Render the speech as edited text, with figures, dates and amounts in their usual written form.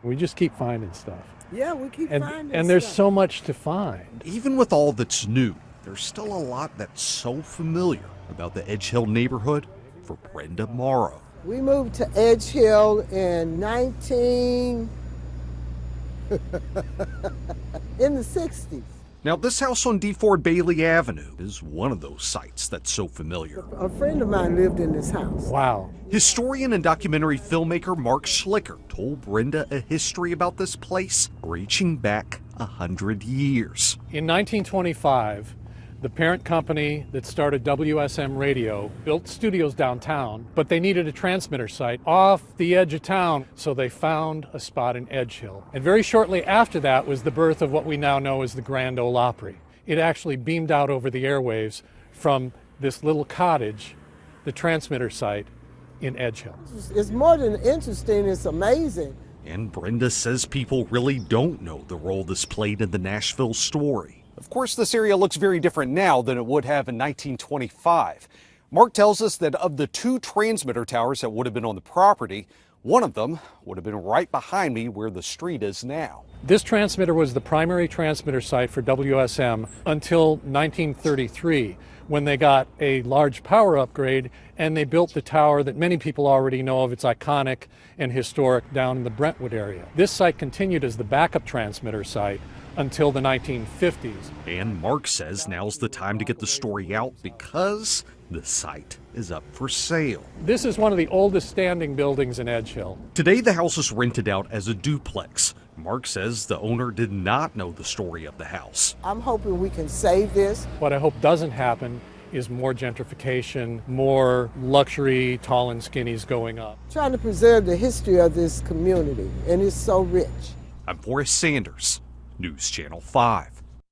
We just keep finding stuff. Yeah, we keep finding And there's stuff. so much to find. Even with all that's new, there's still a lot that's so familiar about the Edge Hill neighborhood for Brenda Morrow. We moved to Edge Hill in in the 60s. Now, this house on D. Ford Bailey Avenue is one of those sites that's so familiar. A friend of mine lived in this house. Wow. Historian and documentary filmmaker Mark Schlicker told Brenda a history about this place reaching back 100 years. In 1925, the parent company that started WSM Radio built studios downtown, but they needed a transmitter site off the edge of town, so they found a spot in Edge Hill. And very shortly after that was the birth of what we now know as the Grand Ole Opry. It actually beamed out over the airwaves from this little cottage, the transmitter site in Edge Hill. It's more than interesting, it's amazing. And Brenda says people really don't know the role this played in the Nashville story. Of course, this area looks very different now than it would have in 1925. Mark tells us that of the 2 transmitter towers that would have been on the property, one of them would have been right behind me where the street is now. This transmitter was the primary transmitter site for WSM until 1933, when they got a large power upgrade and they built the tower that many people already know of. It's iconic and historic down in the Brentwood area. This site continued as the backup transmitter site until the 1950s. And Mark says now's the time to get the story out because the site is up for sale. This is one of the oldest standing buildings in Edge Hill. Today, the house is rented out as a duplex. Mark says the owner did not know the story of the house. I'm hoping we can save this. What I hope doesn't happen is more gentrification, more luxury, tall and skinnies going up. Trying to preserve the history of this community, and it's so rich. I'm Forrest Sanders, News Channel 5.